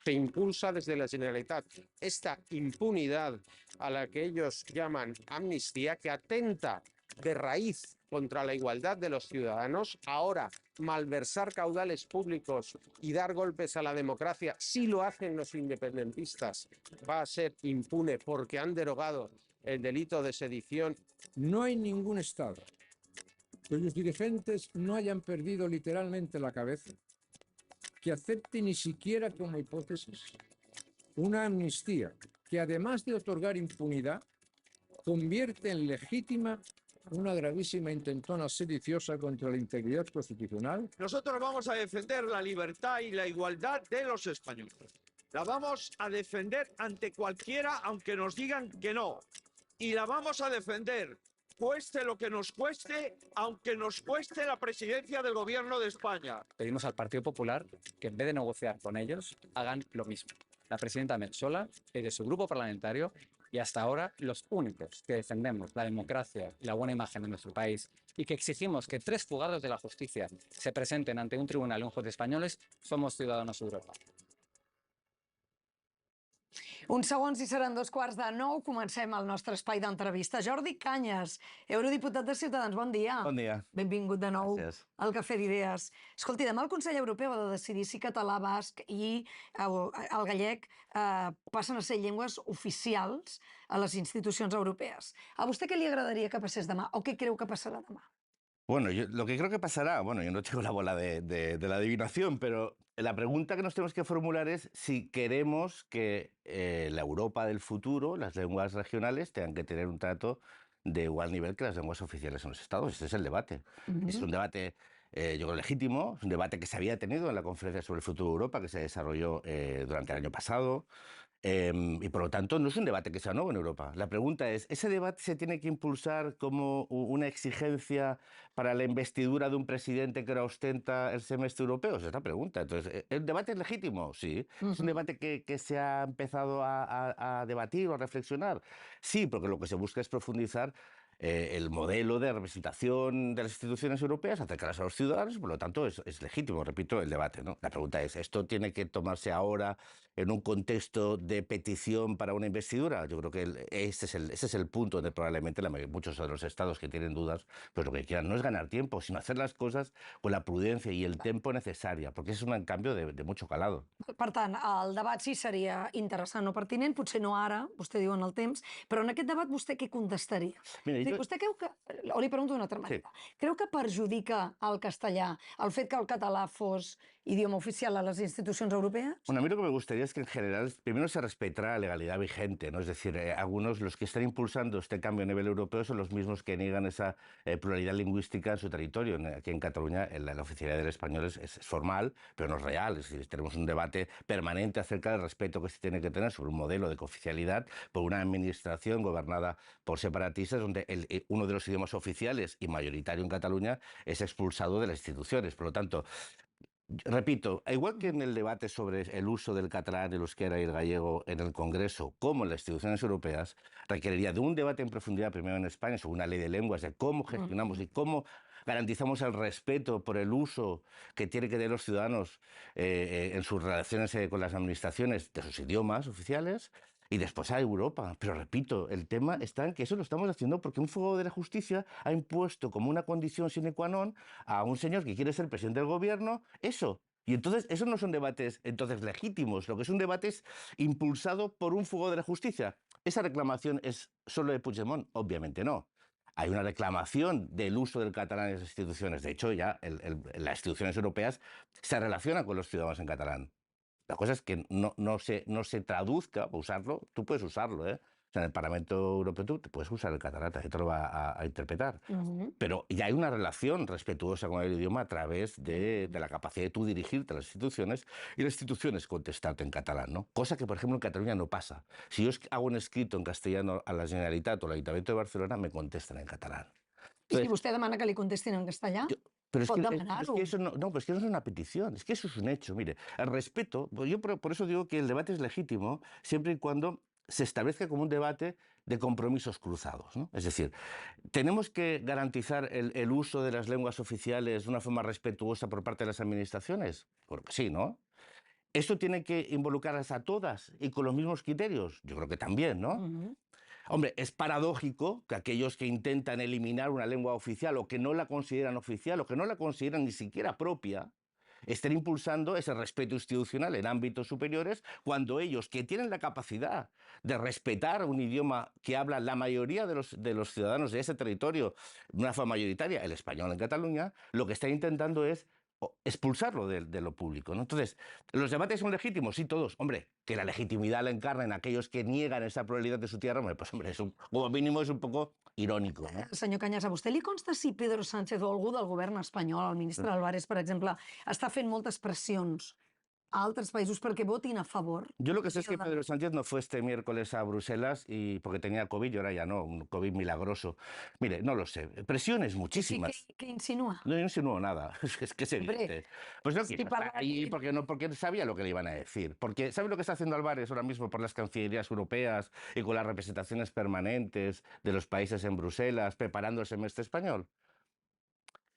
Se impulsa desde la Generalitat esta impunidad a la que ellos llaman amnistía, que atenta de raíz contra la igualdad de los ciudadanos. Ahora, malversar caudales públicos y dar golpes a la democracia, si lo hacen los independentistas, va a ser impune porque han derogado el delito de sedición. No hay ningún Estado cuyos dirigentes no hayan perdido literalmente la cabeza que acepte ni siquiera como hipótesis una amnistía que, además de otorgar impunidad, convierte en legítima una gravísima intentona sediciosa contra la integridad constitucional. Nosotros vamos a defender la libertad y la igualdad de los españoles. La vamos a defender ante cualquiera, aunque nos digan que no. Y la vamos a defender, cueste lo que nos cueste, aunque nos cueste la presidencia del Gobierno de España. Pedimos al Partido Popular que, en vez de negociar con ellos, hagan lo mismo. La presidenta Metsola es de su grupo parlamentario y hasta ahora los únicos que defendemos la democracia y la buena imagen de nuestro país y que exigimos que 3 fugados de la justicia se presenten ante un tribunal y un juez españoles somos ciudadanos de Europa. Uns segons i seran 8:45. Comencem el nostre espai d'entrevista. Jordi Cañas, eurodiputat de Ciutadans, bon dia. Bon dia. Benvingut de nou Gràcies. al Cafè d'Idees. Escolti, demà el Consell Europeu ha de decidir si català, basc i el gallec passen a ser llengües oficials a les institucions europees. A vostè què li agradaria que passés demà o què creu que passarà demà? Bueno, lo que creo que pasará, bueno, yo no tengo la bola de la adivinación, pero la pregunta que nos tenemos que formular es si queremos que la Europa del futuro, las lenguas regionales, tengan que tener un trato de igual nivel que las lenguas oficiales en los estados. Ese es el debate. Es un debate, yo creo, legítimo, es un debate que se había tenido en la conferencia sobre el futuro de Europa que se desarrolló durante el año pasado. Y por lo tanto no es un debate que sea nuevo en Europa. La pregunta es, ¿ese debate se tiene que impulsar como una exigencia para la investidura de un presidente que ahora ostenta el semestre europeo? Esa es la pregunta. Entonces, ¿el debate es legítimo? Sí. ¿Es un debate que se ha empezado a debatir o a reflexionar? Sí, porque lo que se busca es profundizar el modelo de representación de las instituciones europeas, acercarlas a los ciudadanos, por lo tanto es legítimo, repito, el debate, ¿no? La pregunta es, ¿esto tiene que tomarse ahora en un contexto de petición para una investidura? Yo creo que ese es el punto donde probablemente muchos de los estados que tienen dudas, pues lo que quieran no es ganar tiempo, sino hacer las cosas con la prudencia y el tiempo necesaria, porque es un cambio de mucho calado. Per tant, el debat sí seria interessant o pertinent, potser no ara, vostè diu en el temps, però en aquest debat vostè què contestaria? Mira, Vostè creu que, o li pregunto d'una altra manera, creu que perjudica el castellà el fet que el català fos idioma oficial a las institucions europeas? Bueno, a mí lo que me gustaría es que en general primero se respetara la legalidad vigente, ¿no? Es decir, algunos, los que están impulsando este cambio a nivel europeo son los mismos que niegan esa pluralidad lingüística en su territorio. Aquí en Cataluña la oficialidad del español es formal, pero no es real. Es decir, tenemos un debate permanente acerca del respeto que se tiene que tener sobre un modelo de cooficialidad por una administración gobernada por separatistas donde uno de los idiomas oficiales y mayoritario en Cataluña es expulsado de las instituciones. Por lo tanto, repito, igual que en el debate sobre el uso del catalán, el euskera y el gallego en el Congreso, como en las instituciones europeas, requeriría de un debate en profundidad primero en España sobre una ley de lenguas, de cómo gestionamos y cómo garantizamos el respeto por el uso que tienen que tener los ciudadanos en sus relaciones con las administraciones de sus idiomas oficiales. Y después a Europa. Pero repito, el tema está en que eso lo estamos haciendo porque un fuego de la justicia ha impuesto como una condición sine qua non a un señor que quiere ser presidente del gobierno eso. Y entonces, esos no son debates legítimos. Lo que es un debate es impulsado por un fuego de la justicia. ¿Esa reclamación es solo de Puigdemont? Obviamente no. Hay una reclamación del uso del catalán en las instituciones. De hecho, ya las instituciones europeas se relacionan con los ciudadanos en catalán. La cosa es que no se traduzca, usarlo, tú puedes usarlo, ¿eh? O sea, en el Parlamento Europeo tú puedes usar el catalán, te lo va a interpretar. Pero ya hay una relación respetuosa con el idioma a través de la capacidad de tú dirigirte a las instituciones y las instituciones contestarte en catalán, ¿no? Cosa que, por ejemplo, en Cataluña no pasa. Si yo hago un escrito en castellano a la Generalitat o al Ayuntamiento de Barcelona, me contestan en catalán. I si vostè demana que li contestin en castellà? Pero es Pot que, demanar-ho. eso no, pero es que no es una petición, es que eso es un hecho. Mire, el respeto, pues yo por eso digo que el debate es legítimo siempre y cuando se establezca como un debate de compromisos cruzados, ¿no? Es decir, ¿tenemos que garantizar el uso de las lenguas oficiales de una forma respetuosa por parte de las administraciones? Creo que sí, ¿no? ¿Esto tiene que involucrarlas a todas y con los mismos criterios? Yo creo que también, ¿no? Ujú. Hombre, es paradójico que aquellos que intentan eliminar una lengua oficial o que no la consideran oficial o que no la consideran ni siquiera propia, estén impulsando ese respeto institucional en ámbitos superiores cuando ellos, que tienen la capacidad de respetar un idioma que habla la mayoría de los ciudadanos de ese territorio de una forma mayoritaria, el español en Cataluña, lo que están intentando es expulsarlo de lo público, ¿no? Entonces, ¿los debates son legítimos? Sí, todos. Hombre, que la legitimidad la encarnen aquellos que niegan esa pluralidad de su tierra, hombre, pues hombre, como mínimo es un poco irónico, no? Senyor Cañas, a vostè li consta si Pedro Sánchez o algú del govern espanyol, el ministre Álvarez, per exemple, està fent moltes pressions a altres països perquè votin a favor? Yo lo que sé es que Pedro Sánchez no fue este miércoles a Bruselas y porque tenía COVID y ahora ya no, un COVID milagroso. Mire, no lo sé. Presiones muchísimas. Què insinua? No insinuó nada, es que es Hombre, evidente. Pues no si quiso parla estar ahí aquí- porque sabía lo que le iban a decir. Porque ¿sabe lo que está haciendo Álvarez ahora mismo por las cancillerías europeas y con las representaciones permanentes de los países en Bruselas, preparando el semestre español?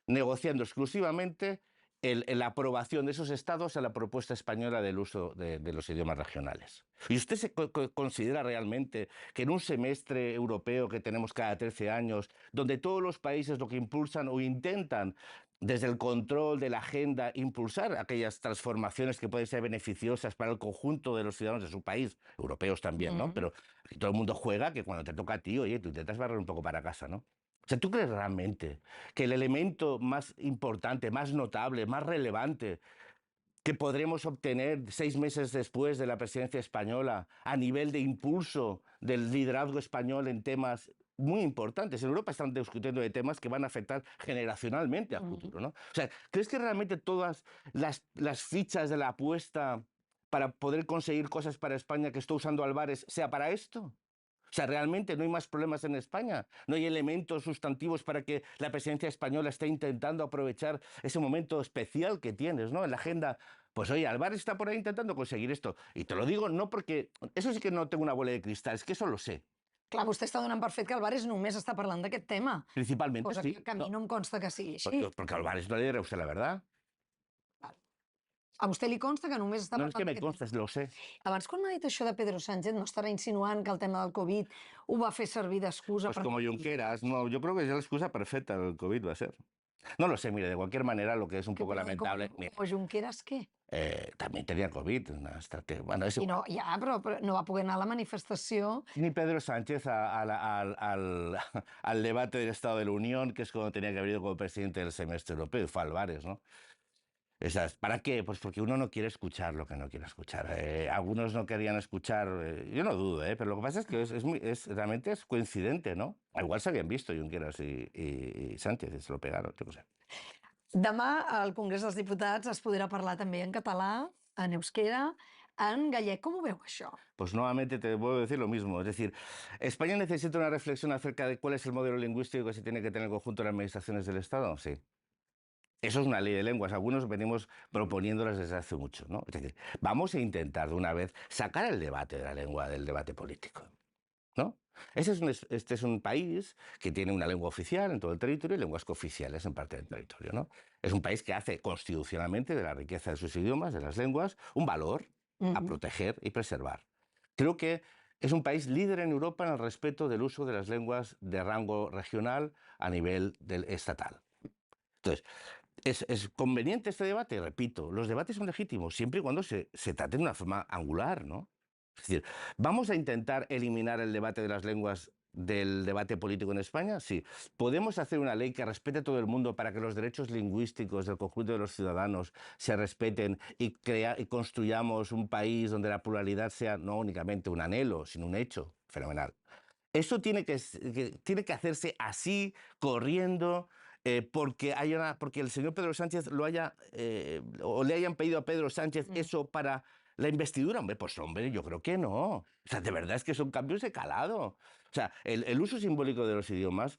Negociando exclusivamente la aprobación de esos estados a la propuesta española del uso de los idiomas regionales. ¿Y usted se considera realmente que en un semestre europeo que tenemos cada 13 años, donde todos los países lo que impulsan o intentan desde el control de la agenda impulsar aquellas transformaciones que pueden ser beneficiosas para el conjunto de los ciudadanos de su país, europeos también, ¿no? Pero aquí todo el mundo juega que cuando te toca a ti, oye, tú intentas barrer un poco para casa, ¿no? O sea, ¿tú crees realmente que el elemento más importante, más notable, más relevante que podremos obtener 6 meses después de la presidencia española a nivel de impulso del liderazgo español en temas muy importantes? En Europa están discutiendo de temas que van a afectar generacionalmente a futuro, ¿no? O sea, ¿crees que realmente todas las fichas de la apuesta para poder conseguir cosas para España que está usando Álvarez sea para esto? O sea, realmente no hay más problemas en España. No hay elementos sustantivos para que la presidencia española esté intentando aprovechar ese momento especial que tienes, ¿no? En la agenda. Pues oye, Álvarez está por ahí intentando conseguir esto. Y te lo digo no porque... Eso sí que no tengo una bola de cristal, es que eso lo sé. Clar, vostè està donant per fet que Álvarez només està parlant d'aquest tema, Principalmente cosa sí. que a mi no em consta que sigui així. Porque Álvarez no le dirá a usted la verdad. A vostè li consta que només està No es que parlant me d'aquest consta, lo sé. Abans, quan m'ha dit això de Pedro Sánchez, no estarà insinuant que el tema del Covid ho va fer servir d'excusa Pues como Junqueras, no, yo creo que es la excusa perfecta del COVID va a ser. No lo sé, mire, de cualquier manera lo que es un poco lamentable... mire, Com Junqueras, què? también tenía COVID, una estrategia... Bueno, es I no, ja, però no va poder anar a la manifestació. ni Pedro Sánchez al debate del Estado de la Unión, que es cuando tenía que haber ido como presidente del semestre europeo, y fue Álvarez, ¿no? ¿Para qué? Pues porque uno no quiere escuchar lo que no quiere escuchar. Algunos no querían escuchar, yo no dudo, pero lo que pasa es que realmente es coincidente, ¿no? Igual se habían visto Junqueras y Sánchez y se lo pegaron, yo qué sé. Demà al Congrés dels Diputats es podrà parlar també en català, en euskera, en gallec. Com ho veu, això? Pues nuevamente te vuelvo a decir lo mismo. Es decir, España necesita una reflexión acerca de cuál es el modelo lingüístico que se tiene que tener en el conjunto de las administraciones del Estado. Sí. Eso es una ley de lenguas. Algunos venimos proponiéndolas desde hace mucho, ¿no? Es decir, vamos a intentar de una vez sacar el debate de la lengua del debate político, ¿no? Este es un país que tiene una lengua oficial en todo el territorio y lenguas cooficiales en parte del territorio, ¿no? Es un país que hace constitucionalmente de la riqueza de sus idiomas, de las lenguas, un valor a proteger y preservar. Creo que es un país líder en Europa en el respeto del uso de las lenguas de rango regional a nivel estatal. Entonces, ¿es conveniente este debate? Repito, los debates son legítimos siempre y cuando se traten de una forma angular, ¿no? Es decir, ¿vamos a intentar eliminar el debate de las lenguas del debate político en España? Sí. ¿Podemos hacer una ley que respete a todo el mundo para que los derechos lingüísticos del conjunto de los ciudadanos se respeten y construyamos un país donde la pluralidad sea no únicamente un anhelo, sino un hecho? Fenomenal. Eso tiene que hacerse así, corriendo, porque el señor Pedro Sánchez o le hayan pedido a Pedro Sánchez eso para la investidura. Hombre, pues hombre, yo creo que no. O sea, de verdad es que son cambios de calado. O sea, el uso simbólico de los idiomas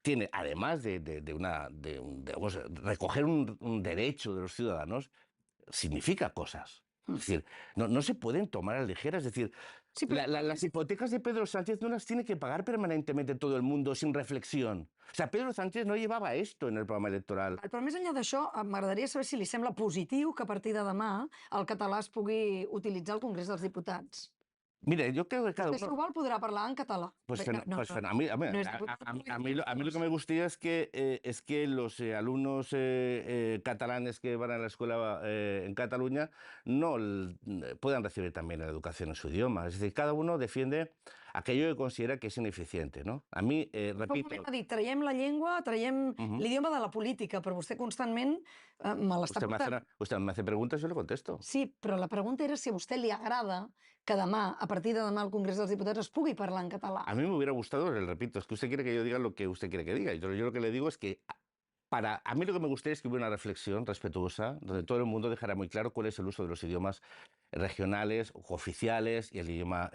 tiene, además de recoger un derecho de los ciudadanos, significa cosas. Es decir, no se pueden tomar a la ligera. Es decir, Sí, però... Las hipotecas de Pedro Sánchez no las tiene que pagar permanentemente todo el mundo sin reflexión. O sea, Pedro Sánchez no llevaba esto en el programa electoral. Però més enllà d'això, m'agradaria saber si li sembla positiu que a partir de demà el català es pugui utilitzar al Congrés dels Diputats. Mire, yo creo que cada Vostè, si uno... ho vol, podrà parlar en català. Pues, Perquè a mí, no és diputat a mí lo que me gustaría es que los alumnos catalanes que van a la escuela en Cataluña no puedan recibir también la educación en su idioma. Es decir, cada uno defiende aquello que considera que es ineficiente, ¿no? A mí, Fa un repito... moment ha dit, traiem la llengua, traiem l'idioma de la política, però vostè constantment me l'està portant. Usted me hace preguntas, yo le contesto. Sí, però la pregunta era si a vostè li agrada que demà, a partir de demà al Congrés dels Diputats, es pugui parlar en català. A mí me hubiera gustado, le repito, es que usted quiere que yo diga lo que usted quiere que diga. Yo lo que le digo es que a mí lo que me gustaría es que hubiera una reflexión respetuosa donde todo el mundo dejara muy claro cuál es el uso de los idiomas regionales, oficiales y el idioma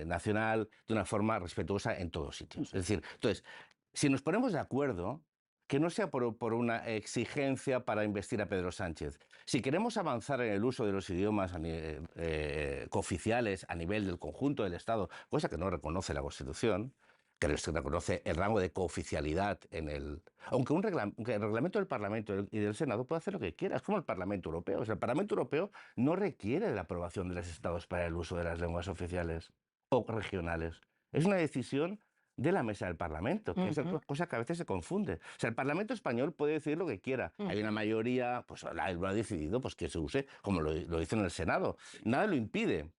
nacional de una forma respetuosa en todos sitios. Es decir, entonces, si nos ponemos de acuerdo, que no sea por una exigencia para investir a Pedro Sánchez. Si queremos avanzar en el uso de los idiomas cooficiales a nivel del conjunto del Estado, cosa que no reconoce la Constitución, que reconoce el rango de cooficialidad en el... Aunque el reglamento del Parlamento y del Senado puede hacer lo que quiera, es como el Parlamento Europeo. O sea, el Parlamento Europeo no requiere de la aprobación de los Estados para el uso de las lenguas oficiales o regionales. Es una decisión de la mesa del Parlamento, que es una cosa que a veces se confunde. O sea, el Parlamento español puede decir lo que quiera. Hay una mayoría, pues lo ha decidido, pues que se use, como lo hizo en el Senado. Nada lo impide.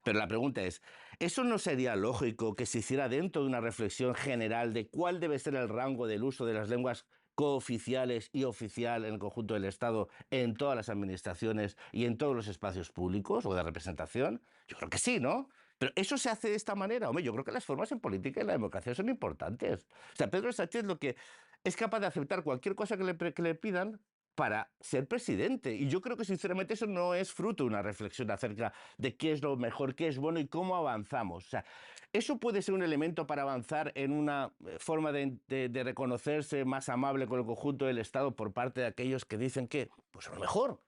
Pero la pregunta es, ¿eso no sería lógico que se hiciera dentro de una reflexión general de cuál debe ser el rango del uso de las lenguas cooficiales y oficial en el conjunto del Estado, en todas las administraciones y en todos los espacios públicos o de representación? Yo creo que sí, ¿no? Pero eso se hace de esta manera. Hombre, yo creo que las formas en política y en la democracia son importantes. O sea, Pedro Sánchez lo que es capaz de aceptar cualquier cosa que le pidan para ser presidente. Y yo creo que, sinceramente, eso no es fruto de una reflexión acerca de qué es lo mejor, qué es bueno y cómo avanzamos. O sea, eso puede ser un elemento para avanzar en una forma de reconocerse más amable con el conjunto del Estado por parte de aquellos que dicen que, pues, a lo mejor.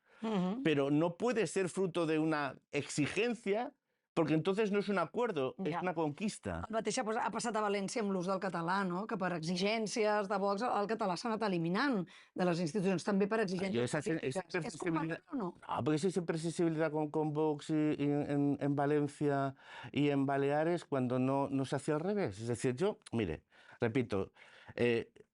Pero no puede ser fruto de una exigencia, perquè entonces no és un acuerdo, és una conquista. El mateix ha passat a València amb l'ús del català, no? Que per exigències de Vox el català s'ha anat eliminant de les institucions, també per exigències polítiques. ¿Es compatible o no? No, porque esa hipersensibilidad con Vox en Valencia y en Baleares cuando no se hacía al revés. Es decir, yo, mire, repito,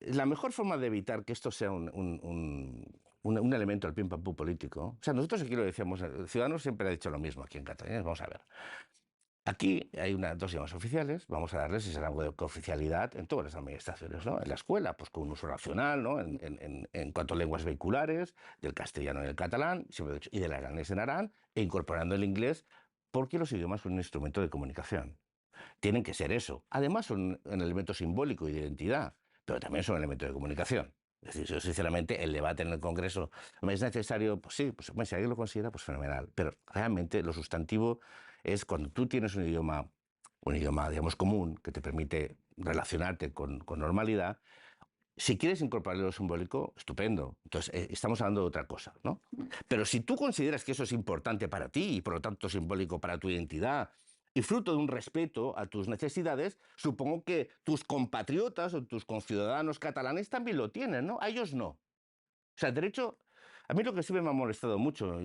la mejor forma de evitar que esto sea un elemento del pim pam pum político. O sea, nosotros aquí lo decíamos, Ciudadanos siempre ha dicho lo mismo aquí en Cataluña. Vamos a ver. Aquí hay dos idiomas oficiales, vamos a darles ese rango de cooficialidad en todas las administraciones, ¿no? En la escuela, pues con un uso racional, ¿no? En cuanto a lenguas vehiculares, del castellano y el catalán, siempre he dicho, y del aranés en Arán, e incorporando el inglés, porque los idiomas son un instrumento de comunicación. Tienen que ser eso. Además son un elemento simbólico y de identidad, pero también son un elemento de comunicación. Es decir, yo sinceramente el debate en el Congreso es necesario, pues sí, pues si alguien lo considera, pues fenomenal. Pero realmente lo sustantivo es cuando tú tienes un idioma, digamos, común, que te permite relacionarte con normalidad. Si quieres incorporar lo simbólico, estupendo. Entonces, estamos hablando de otra cosa, ¿no? Pero si tú consideras que eso es importante para ti y por lo tanto simbólico para tu identidad, y fruto de un respeto a tus necesidades, supongo que tus compatriotas o tus conciudadanos catalanes también lo tienen, ¿no? A ellos no. O sea, el derecho... A mí lo que siempre me ha molestado mucho,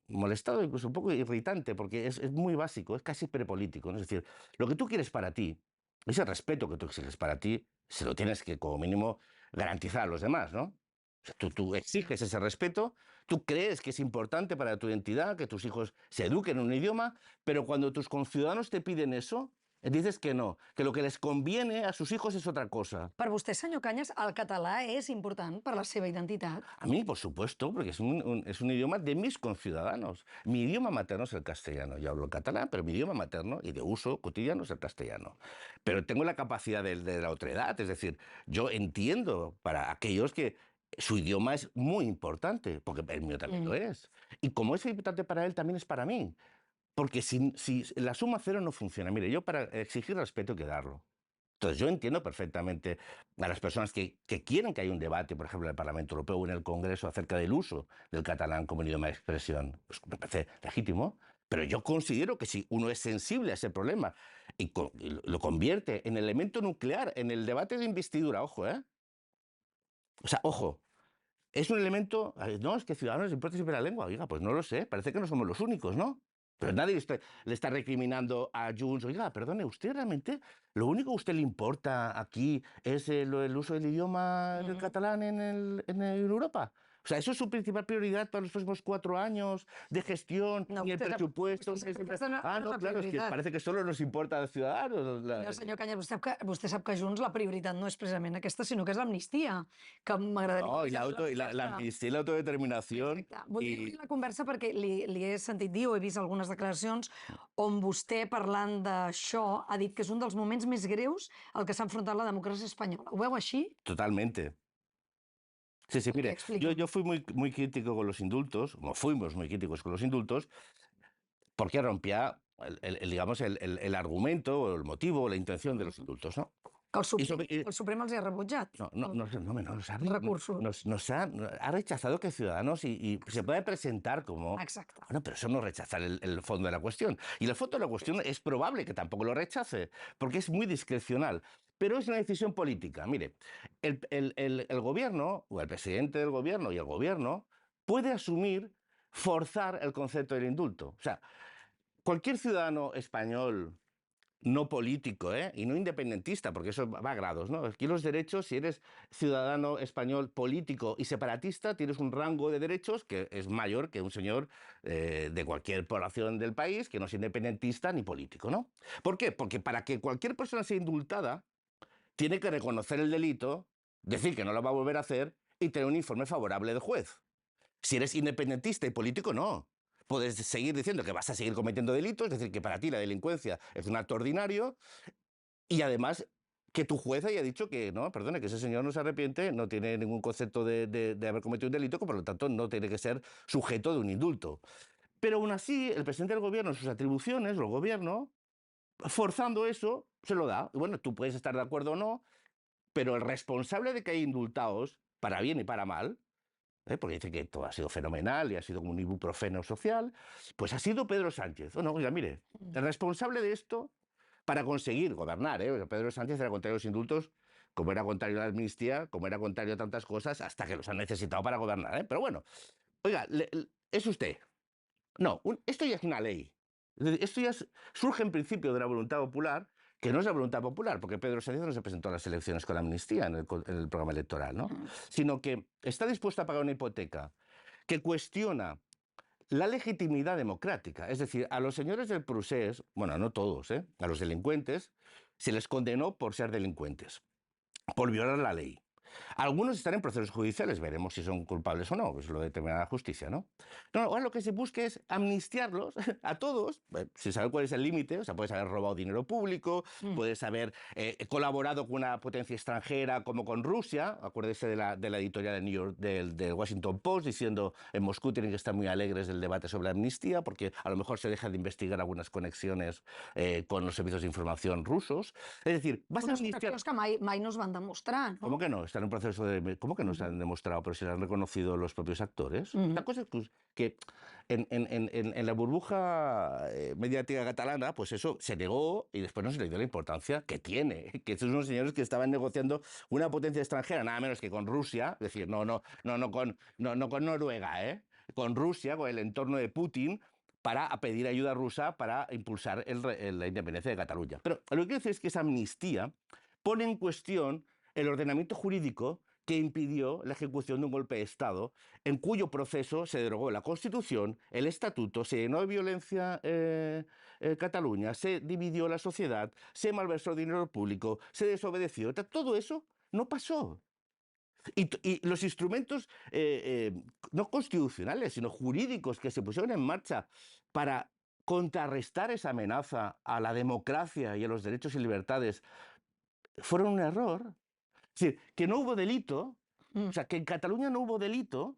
molestado incluso un poco irritante, porque es muy básico, es casi prepolítico, ¿no? Es decir, lo que tú quieres para ti, ese respeto que tú exiges para ti, se lo tienes que, como mínimo, garantizar a los demás, ¿no? O sea, tú exiges ese respeto, tú crees que es importante para tu identidad que tus hijos se eduquen en un idioma, pero cuando tus conciudadanos te piden eso, dices que no, que lo que les conviene a sus hijos es otra cosa. Per vostè, senyor Cañas, el català és important per la seva identitat? A mí, por supuesto, porque es un idioma de mis conciudadanos. Mi idioma materno es el castellano. Yo hablo catalán, pero mi idioma materno y de uso cotidiano es el castellano. Pero tengo la capacidad de la otredad, es decir, yo entiendo para aquellos que su idioma es muy importante, porque el mío también lo es. Y como es importante para él, también es para mí. Porque si la suma cero no funciona. Mire, yo para exigir respeto hay que darlo. Entonces yo entiendo perfectamente a las personas que quieren que haya un debate, por ejemplo, en el Parlamento Europeo o en el Congreso acerca del uso del catalán como idioma de expresión. Pues me parece legítimo, Pero yo considero que si uno es sensible a ese problema y lo convierte en elemento nuclear en el debate de investidura, ojo, ¿eh? O sea, ojo, es un elemento... No, es que Ciudadanos les importa siempre la lengua. Oiga, pues no lo sé, parece que no somos los únicos, ¿no? Pero nadie le está recriminando a Junts. Oiga, perdone, ¿usted realmente lo único que a usted le importa aquí es el uso del idioma del catalán en Europa? O sea, ¿eso es su principal prioridad para los próximos 4 años de gestión No, y el usted sap- presupuesto? usted sap que aquesta no Ah, és no, la claro, es que prioritat. parece que solo nos importa a los ciudadanos. No, senyor Cañas, vostè sap que Junts la prioritat no és precisament aquesta, sinó que és l'amnistia, que m'agradaria... No, y la, conèixer auto, y la conversa. amnistía y la autodeterminación. Exacte. Voldria y- obrir la conversa perquè li he sentit dir o he vist algunes declaracions on vostè, parlant d'això, ha dit que és un dels moments més greus al que s'ha enfrontat la democràcia espanyola. Ho veu així? Totalmente. Sí, sí, mire, Explica. yo fui muy crítico con los indultos, o fuimos muy críticos con los indultos, porque rompía, digamos, el argumento, o el motivo, o la intención de los indultos, ¿no? Que el Suprem, sobre- el Suprem els hi ha rebutjat. Ha rechazado que Ciudadanos y se puede presentar como... Exacte. Bueno, pero eso no es rechazar el fondo de la cuestión. Y el fondo de la cuestión es probable que tampoco lo rechace, porque es muy discrecional. Pero es una decisión política. Mire, el gobierno, o el presidente del gobierno y el gobierno, puede asumir, forzar el concepto del indulto. O sea, cualquier ciudadano español no político, y no independentista, porque eso va a grados, ¿no? Aquí los derechos, si eres ciudadano español político y separatista, tienes un rango de derechos que es mayor que un señor de cualquier población del país que no es independentista ni político, ¿no? ¿Por qué? Porque para que cualquier persona sea indultada, tiene que reconocer el delito, decir que no lo va a volver a hacer y tener un informe favorable del juez. Si eres independentista y político, no. Puedes seguir diciendo que vas a seguir cometiendo delitos, es decir, que para ti la delincuencia es un acto ordinario y además que tu juez haya dicho que no, perdone, que ese señor no se arrepiente, no tiene ningún concepto de haber cometido un delito, que por lo tanto no tiene que ser sujeto de un indulto. Pero aún así, el presidente del gobierno, en sus atribuciones, el gobierno, forzando eso, se lo da. Y bueno, tú puedes estar de acuerdo o no, pero el responsable de que haya indultados, para bien y para mal, porque dice que todo ha sido fenomenal y ha sido como un ibuprofeno social, pues ha sido Pedro Sánchez. Bueno, oiga, mire, el responsable de esto, para conseguir gobernar, Pedro Sánchez era contrario a los indultos, como era contrario a la amnistía, como era contrario a tantas cosas, hasta que los han necesitado para gobernar. Pero bueno, oiga, es usted. No, esto ya es una ley. Es decir, esto ya surge en principio de la voluntad popular, que no es la voluntad popular, porque Pedro Sánchez no se presentó a las elecciones con la amnistía en el programa electoral, ¿no? Sino que está dispuesto a pagar una hipoteca que cuestiona la legitimidad democrática. Es decir, a los señores del Procés, bueno, no todos, a los delincuentes, se les condenó por ser delincuentes, por violar la ley. Algunos están en procesos judiciales, veremos si son culpables o no, pues lo determinará la justicia, ¿no? No, ahora lo que se busca es amnistiarlos a todos, sin saber cuál es el límite, o sea, puedes haber robado dinero público, puedes haber colaborado con una potencia extranjera como con Rusia, acuérdese de la editorial de New York, del Washington Post, diciendo en Moscú tienen que estar muy alegres del debate sobre la amnistía, porque a lo mejor se deja de investigar algunas conexiones con los servicios de información rusos. Es decir, vas a Unes amnistiar... qüestions que mai no es van demostrar, no? ¿Cómo que no? Están en un proceso de... ¿Cómo que no se han demostrado? Pero se lo han reconocido los propios actores. La cosa es que en la burbuja mediática catalana, pues eso se negó y después no se le dio la importancia que tiene. Que esos son unos señores que estaban negociando una potencia extranjera, nada menos que con Rusia, es decir, no con Noruega, con Rusia, con el entorno de Putin, para pedir ayuda rusa para impulsar la independencia de Cataluña. Pero lo que quiero decir es que esa amnistía pone en cuestión el ordenamiento jurídico que impidió la ejecución de un golpe de Estado, en cuyo proceso se derogó la Constitución, el Estatuto, se llenó de violencia Cataluña, se dividió la sociedad, se malversó dinero público, se desobedeció. Todo eso no pasó. Y los instrumentos no constitucionales, sino jurídicos que se pusieron en marcha para contrarrestar esa amenaza a la democracia y a los derechos y libertades fueron un error. Es decir, que no hubo delito, o sea, que en Cataluña no hubo delito,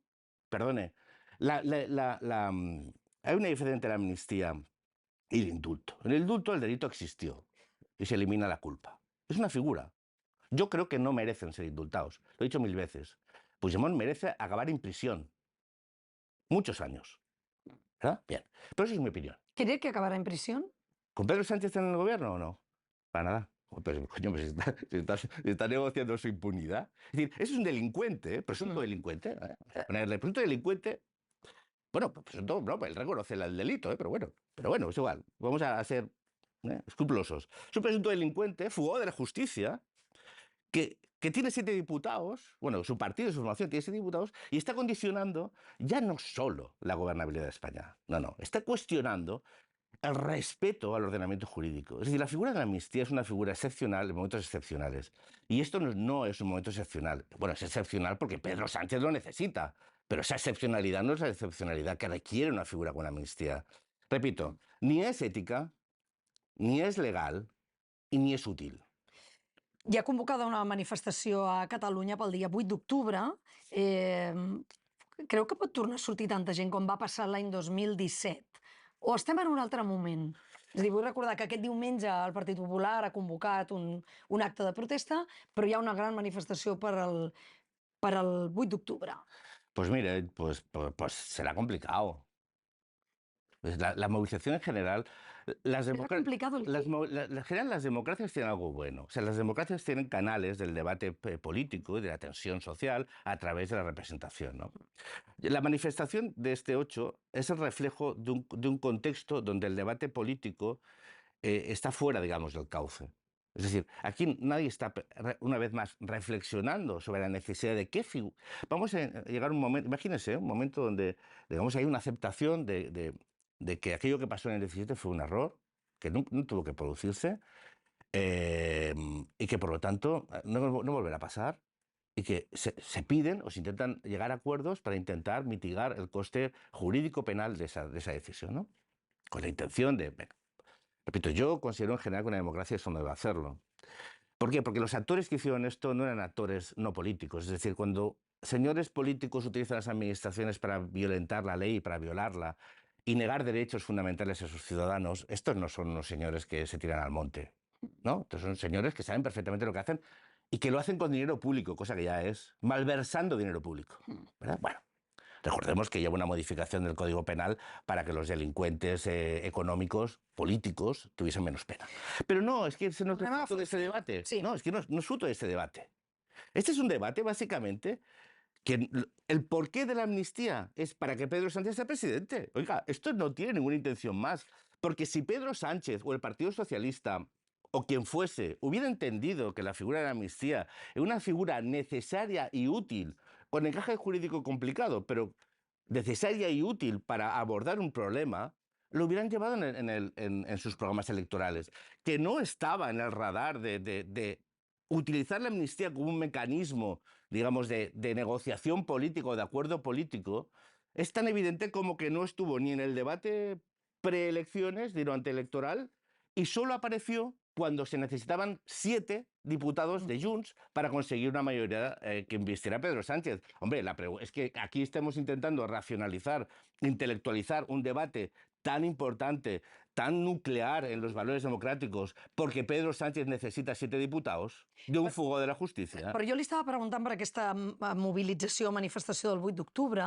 perdone, hay una diferencia entre la amnistía y el indulto. En el indulto el delito existió y se elimina la culpa. Es una figura. Yo creo que no merecen ser indultados. Lo he dicho 1000 veces. Puigdemont merece acabar en prisión. Muchos años. ¿Verdad? Bien. Pero eso es mi opinión. ¿Cree que acabará en prisión? ¿Con Pedro Sánchez en el gobierno o no? Para nada. Pero, coño, pues si está negociando su impunidad. Es decir, es un delincuente, presunto delincuente. Ponerle presunto delincuente. Bueno, pues presunto, no, él reconoce el delito, pero bueno, es igual. Vamos a ser escrupulosos. Es un presunto delincuente, fugado de la justicia, que tiene 7 diputados, bueno, su partido, su formación tiene 7 diputados, y está condicionando ya no solo la gobernabilidad de España, no, está cuestionando el respeto al ordenamiento jurídico. Es decir, la figura de la amnistía es una figura excepcional en momentos excepcionales. Y esto no es un momento excepcional. Bueno, es excepcional porque Pedro Sánchez lo necesita, pero esa excepcionalidad no es la excepcionalidad que requiere una figura con amnistía. Repito, ni es ética, ni es legal y ni es útil. Hi ha convocada una manifestació a Catalunya pel dia 8 d'octubre. Creu que pot tornar a sortir tanta gent com va passar l'any 2017? O estem en un altre moment? És a dir, vull recordar que aquest diumenge el Partit Popular ha convocat un acte de protesta, però hi ha una gran manifestació per al 8 d'octubre. Pues mire, pues será complicado. Pues la movilización en general, las complicado el en general las democracias tienen algo bueno. O sea, las democracias tienen canales del debate político y de la tensión social a través de la representación, ¿no? La manifestación de este 8 es el reflejo de un contexto donde el debate político está fuera, digamos, del cauce. Es decir, aquí nadie está, una vez más, reflexionando sobre la necesidad de qué figura. Vamos a llegar a un momento, imagínense, un momento donde, digamos, hay una aceptación de que aquello que pasó en el 17 fue un error, que no tuvo que producirse, y que por lo tanto no volverá a pasar, y que se piden o se intentan llegar a acuerdos para intentar mitigar el coste jurídico penal de esa decisión, ¿no? Con la intención de... Repito, yo considero en general que una democracia eso no debe hacerlo. ¿Por qué? Porque los actores que hicieron esto no eran actores no políticos. Es decir, cuando señores políticos utilizan las administraciones para violentar la ley, para violarla y negar derechos fundamentales a sus ciudadanos, estos no son unos señores que se tiran al monte, ¿no? Estos son señores que saben perfectamente lo que hacen y que lo hacen con dinero público, cosa que ya es malversando dinero público, ¿verdad? Bueno. Recordemos que lleva una modificación del Código Penal para que los delincuentes económicos, políticos, tuviesen menos pena. Pero no, es que ese no es fruto de este debate. Sí. No, es que no es fruto de este debate. Este es un debate, básicamente, que el porqué de la amnistía es para que Pedro Sánchez sea presidente. Oiga, esto no tiene ninguna intención más. Porque si Pedro Sánchez o el Partido Socialista o quien fuese hubiera entendido que la figura de la amnistía es una figura necesaria y útil, con encaje jurídico complicado, pero necesaria y útil para abordar un problema, lo hubieran llevado en sus programas electorales, que no estaba en el radar de utilizar la amnistía como un mecanismo, digamos, de negociación política o de acuerdo político. Es tan evidente como que no estuvo ni en el debate preelecciones, durante electoral, y solo apareció cuando se necesitaban 7 diputados de Junts para conseguir una mayoría que invistiera a Pedro Sánchez. Hombre, es que aquí estamos intentando racionalizar, intelectualizar un debate tan importante, tan nuclear en los valores democráticos, porque Pedro Sánchez necesita 7 diputados de un fugó de la justícia. Però jo li estava preguntant per aquesta mobilització, manifestació del 8 d'octubre,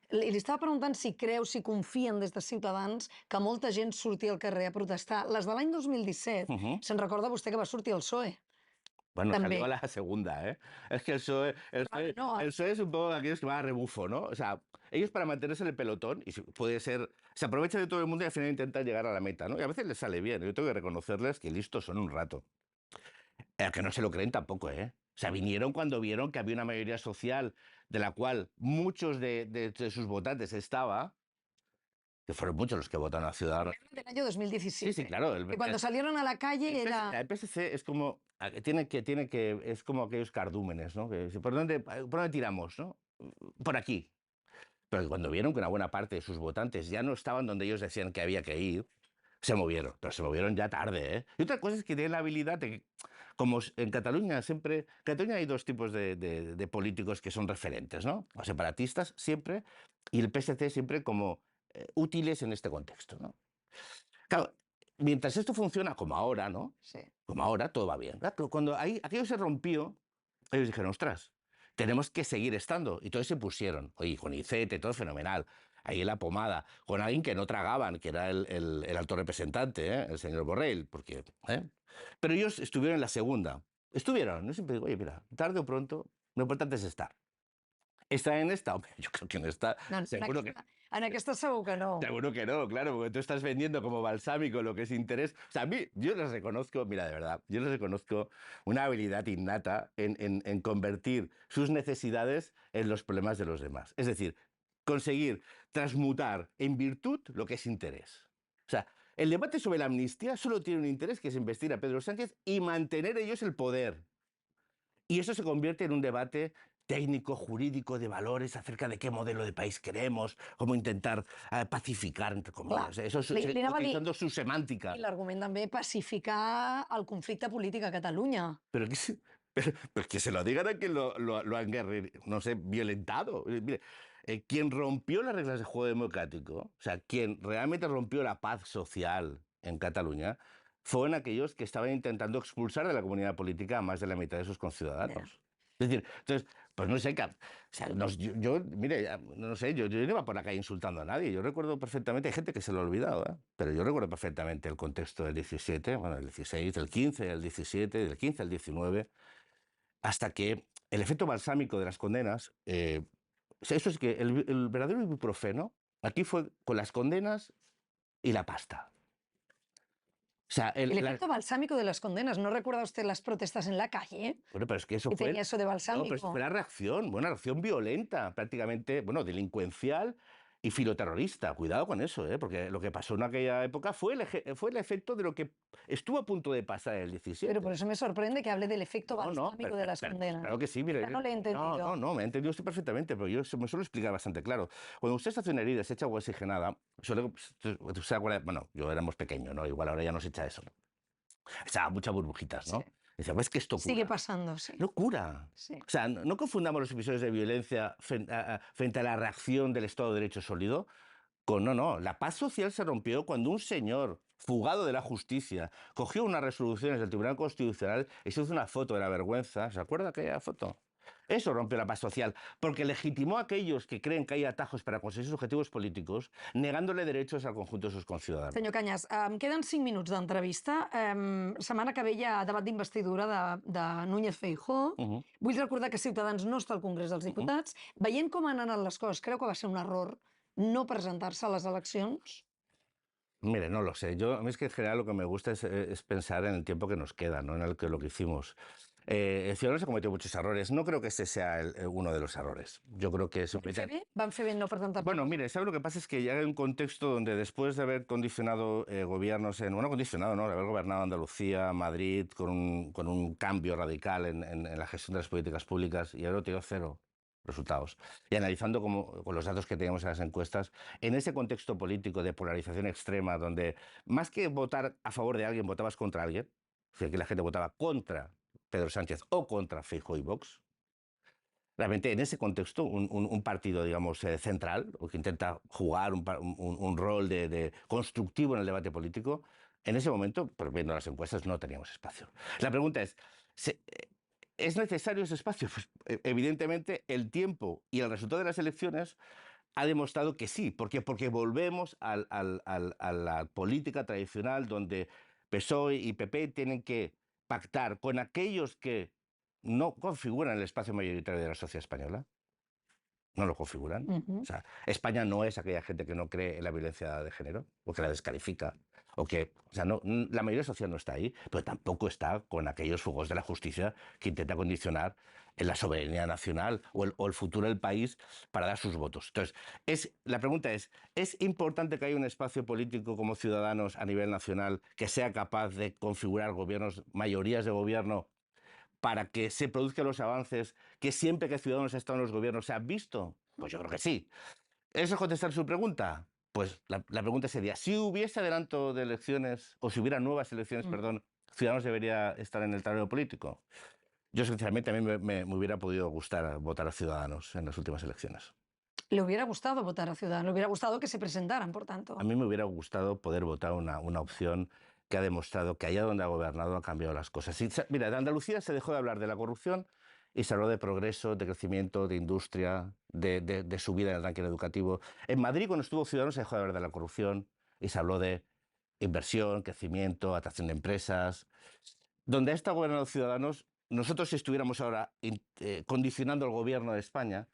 li estava preguntant si creu, si confien des de Ciutadans que molta gent surti al carrer a protestar. Les de l'any 2017, se'n recorda vostè que va sortir el PSOE? Bueno, También. salió a la segunda, ¿eh? Es que el PSOE es un poco de aquellos que van a rebufo, ¿no? O sea, ellos para mantenerse en el pelotón, y puede ser, se aprovechan de todo el mundo y al final intentan llegar a la meta, ¿no? Y a veces les sale bien. Yo tengo que reconocerles que listos son un rato. Que no se lo creen tampoco, ¿eh? O sea, vinieron cuando vieron que había una mayoría social de la cual muchos de sus votantes estaba, que fueron muchos los que votaron a Ciudadanos. Del año 2017. Sí, claro. Que cuando salieron a la calle era... El PSC es como, es como aquellos cardúmenes, ¿no? Que, ¿por dónde tiramos, no? Por aquí. Pero cuando vieron que una buena parte de sus votantes ya no estaban donde ellos decían que había que ir, se movieron, pero se movieron ya tarde, ¿eh? Y otra cosa es que tienen la habilidad de, como en Cataluña siempre, en Cataluña hay 2 tipos de políticos que son referentes, ¿no? Los separatistas siempre y el PSC siempre como útiles en este contexto, ¿no? Claro, mientras esto funciona como ahora, ¿no? Sí. Como ahora, todo va bien. Pero cuando aquello se rompió, ellos dijeron, ostras, tenemos que seguir estando. Y todos se pusieron, oye, con ICETE, todo fenomenal. ahí en la pomada, con alguien que no tragaban, que era el alto representante, el señor Borrell, porque... Pero ellos estuvieron en la segunda. Estuvieron, yo siempre digo, oye, mira, tarde o pronto, lo importante es estar. ¿Está en esta? Hombre, yo creo que no está. No, Seguro que... en aquesta segur que no. Seguro que no, claro, porque tú estás vendiendo como balsámico lo que es interés. O sea, a mí, yo les reconozco, mira, de verdad, yo les reconozco una habilidad innata en convertir sus necesidades en los problemas de los demás. Es decir, conseguir transmutar en virtud lo que es interés. O sea, el debate sobre la amnistía solo tiene un interés, que es investir a Pedro Sánchez y mantener ellos el poder. Y eso se convierte en un debate técnico, jurídico, de valores, acerca de qué modelo de país queremos, cómo intentar pacificar, entre comillas. Clar, Eso es li anava a dir, utilizando su semántica. i l'argument també pacificar el conflicte polític a Catalunya. Pero pero que se lo digan a quien lo han no sé, violentado. Mire, quien rompió las reglas de juego democrático, o sea, quien realmente rompió la paz social en Cataluña, fueron aquellos que estaban intentando expulsar de la comunidad política a más de la mitad de sus conciudadanos. Es decir, entonces, pues no sé, o sea, mire, no sé, yo no iba por la calle insultando a nadie. Yo recuerdo perfectamente, hay gente que se lo ha olvidado, pero yo recuerdo perfectamente el contexto del 17, bueno, el 16, del 15, el 17, del 15 al 19, hasta que el efecto balsámico de las condenas, o sea, eso es que el verdadero ibuprofeno aquí fue con las condenas y la pasta. O sea, El efecto balsámico de las condenas. ¿No recuerda usted las protestas en la calle? Bueno, pero es que eso Y fue... tenía eso de No, balsámico. pero eso fue la reacción, una reacción violenta, prácticamente, bueno, delincuencial y filoterrorista. Cuidado con eso, porque lo que pasó en aquella época fue el efecto de lo que estuvo a punto de pasar en el 17. Pero por eso me sorprende que hable del efecto balsámico pero- de las pero- condenas. Claro que sí, mire. Ya no le he entendido. No, me ha entendido usted perfectamente, pero yo me suelo explicar bastante claro. Cuando usted se hace una herida, se echa agua oxigenada, usted se acuerda, bueno, yo éramos pequeños, ¿no? Igual ahora ya no se echa eso. Echaba muchas burbujitas, ¿no? Sí. Decía, ¿ves que esto cura? Sigue pasando, sí. No cura. Sí. O sea, no confundamos los episodios de violencia frente a la reacción del Estado de Derecho sólido con, no. La paz social se rompió cuando un señor fugado de la justicia cogió unas resoluciones del Tribunal Constitucional y se hizo una foto de la vergüenza. ¿Se acuerda aquella foto? Eso rompió la paz social, porque legitimó a aquellos que creen que hay atajos para conseguir sus objetivos políticos, negándole derechos al conjunto de sus conciudadanos. Senyor Cañas, em queden 5 minuts d'entrevista. Setmana que ve hi ha debat d'investidura de Núñez Feijóo. Vull recordar que Ciutadans no està al Congrés dels Diputats. Veient com han anat les coses, creu que va ser un error no presentar-se a les eleccions? Mire, no lo sé. A mí es que en general lo que me gusta es pensar en el tiempo que nos queda, ¿no? En lo que hicimos. Ciudadanos ha cometido muchos errores. No creo que ese sea uno de los errores. Yo creo que... Van fer bé en no presentar-se? Bueno, mire, ¿sabe lo que pasa? Es que ya hay un contexto donde después de haber condicionado gobiernos ¿no? De haber gobernado Andalucía, Madrid, con un cambio radical en la gestión de las políticas públicas, y ahora tengo 0 resultados. Y analizando con los datos que teníamos en las encuestas, en ese contexto político de polarización extrema, donde más que votar a favor de alguien, votabas contra alguien, o sea, que la gente votaba contra Pedro Sánchez o contra Feijóo y Vox, realmente en ese contexto un partido, digamos, central, o que intenta jugar un rol de constructivo en el debate político, en ese momento, pero viendo las encuestas, no teníamos espacio. La pregunta ¿es necesario ese espacio? Pues evidentemente el tiempo y el resultado de las elecciones ha demostrado que sí. ¿Por qué? Porque volvemos a la política tradicional donde PSOE y PP tienen que pactar con aquellos que no configuran el espacio mayoritario de la sociedad española. No lo configuran. O sea, España no es aquella gente que no cree en la violencia de género o que la descalifica. O sea, la mayoría social no está ahí, pero tampoco está con aquellos fugos de la justicia que intenta condicionar en la soberanía nacional o el futuro del país para dar sus votos. Entonces, la pregunta ¿es importante que haya un espacio político como Ciudadanos a nivel nacional que sea capaz de configurar gobiernos, mayorías de gobierno, para que se produzcan los avances que siempre que Ciudadanos ha estado en los gobiernos se han visto? Pues yo creo que sí. ¿Eso es contestar su pregunta? Pues la pregunta sería, si hubiese adelanto de elecciones, o si hubiera nuevas elecciones, perdón, ¿Ciudadanos debería estar en el tablero político? Yo, sinceramente, a mí me hubiera podido gustar votar a Ciudadanos en las últimas elecciones. ¿Le hubiera gustado votar a Ciudadanos? ¿Le hubiera gustado que se presentaran, por tanto? A mí me hubiera gustado poder votar una opción que ha demostrado que allá donde ha gobernado ha cambiado las cosas. Mira, de Andalucía se dejó de hablar de la corrupción y se habló de progreso, de crecimiento, de industria, de subida en el ranking educativo. En Madrid, cuando estuvo Ciudadanos, se dejó de hablar de la corrupción y se habló de inversión, crecimiento, atracción de empresas. Donde ha estado gobernando Ciudadanos, nosotros si estuviéramos ahora condicionando el gobierno de España,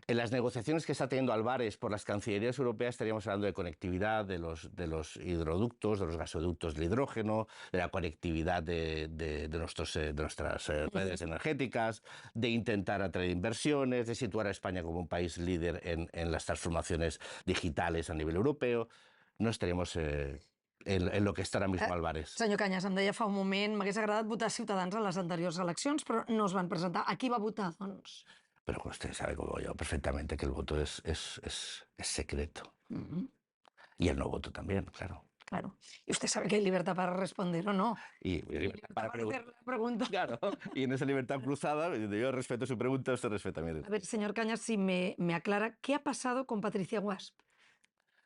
en las negociaciones que está teniendo Álvarez por las cancillerías europeas estaríamos hablando de conectividad, de los hidroductos, de los gasoductos del hidrógeno, de la conectividad de nuestras redes energéticas, de intentar atraer inversiones, de situar a España como un país líder en las transformaciones digitales a nivel europeo. No estaríamos en lo que está ahora mismo Álvarez. Senyor Cañas, em deia fa un moment, m'hagués agradat votar Ciutadans a les anteriors eleccions, però no es van presentar. A qui va votar, doncs? Pero usted sabe como yo perfectamente que el voto es secreto. Y el no voto también, claro. Claro. Y usted sabe que hay libertad para responder o no. Y libertad para hacer la pregunta. Claro. Y en esa libertad cruzada, yo respeto su pregunta, usted respeta mi. A ver, señor Cañas, si me aclara, ¿qué ha pasado con Patricia Guasp?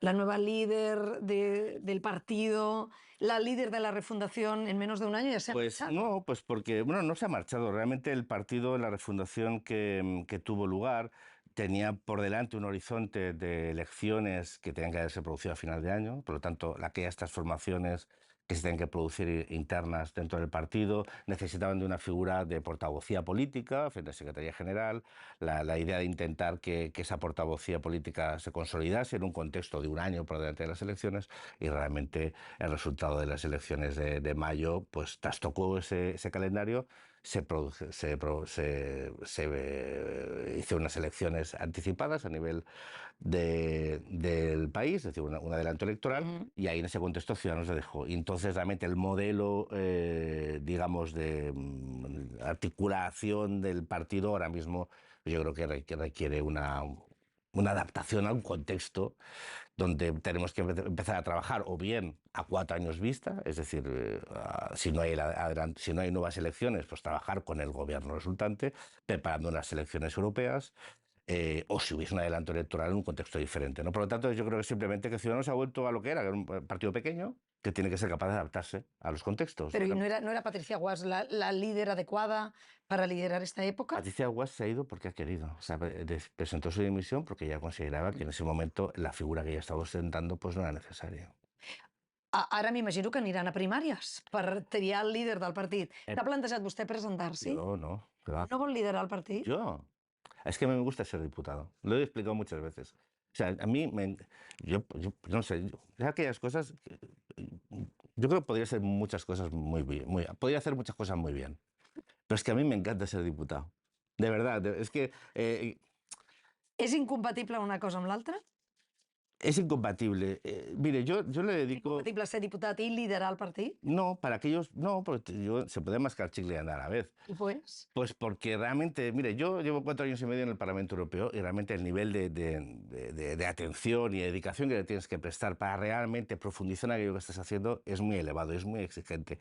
La nueva líder del partido, la líder de la refundación en menos de un año ya se ha Pues marchado. no, pues porque, bueno, no se ha marchado. Realmente el partido, la refundación que tuvo lugar, tenía por delante un horizonte de elecciones que tenían que haberse producido a final de año. Por lo tanto, aquellas transformaciones que se tienen que producir internas dentro del partido necesitaban de una figura de portavocía política frente a la Secretaría General. La idea de intentar que esa portavocía política se consolidase en un contexto de un año por delante de las elecciones, y realmente el resultado de las elecciones de mayo pues trastocó ese calendario. Se hizo unas elecciones anticipadas a nivel del país, es decir, un adelanto electoral, y ahí en ese contexto Ciudadanos le dejó. Y entonces realmente el modelo, digamos, de articulación del partido ahora mismo, yo creo que requiere una adaptación a un contexto donde tenemos que empezar a trabajar o bien a 4 años vista, es decir, si no hay nuevas elecciones, pues trabajar con el gobierno resultante, preparando unas elecciones europeas, o si hubiese un adelanto electoral en un contexto diferente, ¿no? Por lo tanto, yo creo que simplemente que Ciudadanos ha vuelto a lo que era un partido pequeño que tiene que ser capaz de adaptarse a los contextos. Pero ¿no era Patricia Guasp la líder adecuada para liderar esta época? Patricia Guasp se ha ido porque ha querido. O sea, presentó su dimisión porque ella consideraba que en ese momento la figura que ella estaba ostentando pues no era necesaria. Ara m'imagino que aniran a primàries per triar el líder del partit. T'ha plantejat vostè presentar-s'hi? Yo no. ¿Verdad? No vol liderar el partit? Yo. Es que a mí me gusta ser diputado. Lo he explicado muchas veces. O sea, a mí, yo no sé, es aquellas cosas, yo creo que podría hacer muchas cosas muy bien, podría hacer muchas cosas muy bien. Pero es que a mí me encanta ser diputado. De verdad, es que... És incompatible una cosa amb l'altra? Es incompatible. Mire, yo le És dedico... incompatible ser diputat i liderar el partit? No, para aquellos... No, porque se puede mascar chicle y andar a la vez. I pues? Pues porque realmente, mire, yo llevo 4 años y medio en el Parlamento Europeo y realmente el nivel de atención y dedicación que le tienes que prestar para realmente profundizar en aquello que estás haciendo es muy elevado, es muy exigente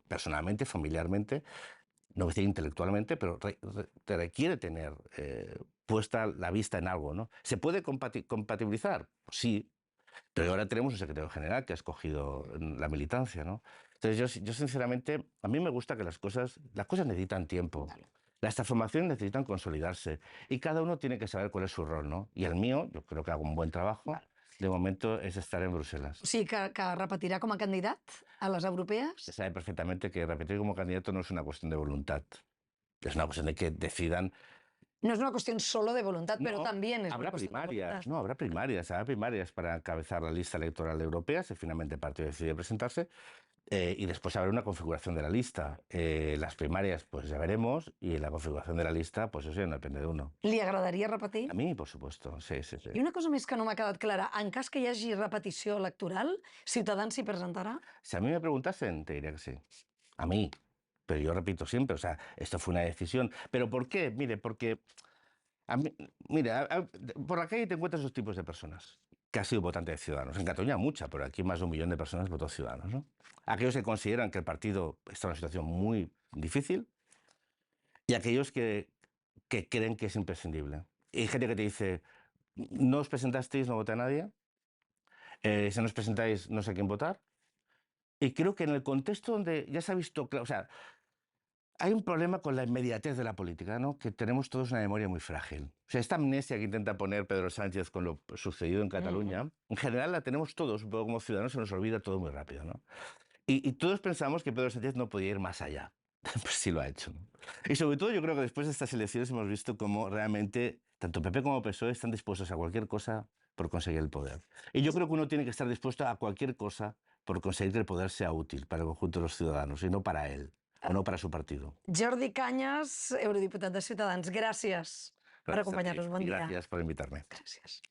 personalmente, familiarmente, no voy a decir intelectualmente, pero te requiere tener puesta la vista en algo, ¿no? ¿Se puede compatibilizar? Pues sí, pero ahora tenemos un secretario general que ha escogido la militancia, ¿no? Entonces yo sinceramente, a mí me gusta que las cosas necesitan tiempo. Las transformaciones necesitan consolidarse y cada uno tiene que saber cuál es su rol, ¿no? Y el mío, yo creo que hago un buen trabajo. De momento es estar en Bruselas. O sigui que repetirà com a candidat a les europees? Se sabe perfectamente que repetir como candidato no es una cuestión de voluntad. Es una cuestión de que decidan. No es una cuestión solo de voluntad, pero No, también es habrá una cuestión de primarias. voluntad. No, habrá primarias para encabezar la lista electoral europea si finalmente el partido decide presentarse. Y después habrá una configuración de la lista. Las primarias, pues ya veremos, y la configuración de la lista, pues eso ya no depende de uno. Li agradaria repetir? A mí, por supuesto, sí, sí, sí. I una cosa més que no m'ha quedat clara. En cas que hi hagi repetició electoral, Ciutadans s'hi presentarà? Si a mí me preguntasen, te diría que sí. A mí. Pero yo repito siempre, o sea, esto fue una decisión. ¿Pero por qué? Mire, porque... por la calle te encuentras esos tipos de personas que han sido votantes de Ciudadanos. En Cataluña mucha, pero aquí más de 1 millón de personas votó Ciudadanos, ¿no? Aquellos que consideran que el partido está en una situación muy difícil y aquellos que creen que es imprescindible. Y hay gente que te dice, no os presentasteis, no voté a nadie, si no os presentáis, no sé a quién votar. Y creo que en el contexto donde ya se ha visto, o sea, hay un problema con la inmediatez de la política, ¿no? Que tenemos todos una memoria muy frágil. O sea, esta amnesia que intenta poner Pedro Sánchez con lo sucedido en Cataluña, en general la tenemos todos, un poco como ciudadanos, se nos olvida todo muy rápido, ¿no? Y todos pensamos que Pedro Sánchez no podía ir más allá. Pues sí lo ha hecho, ¿no? Y sobre todo yo creo que después de estas elecciones hemos visto cómo realmente tanto PP como PSOE están dispuestos a cualquier cosa por conseguir el poder. Y yo creo que uno tiene que estar dispuesto a cualquier cosa por conseguir que el poder sea útil para el conjunto de los ciudadanos y no para él o no para su partido. Jordi Cañas, eurodiputat de Ciutadans, gràcies per Gracias a ti acompanyar-nos. Bon y dia. gracias por invitarme. Gràcies.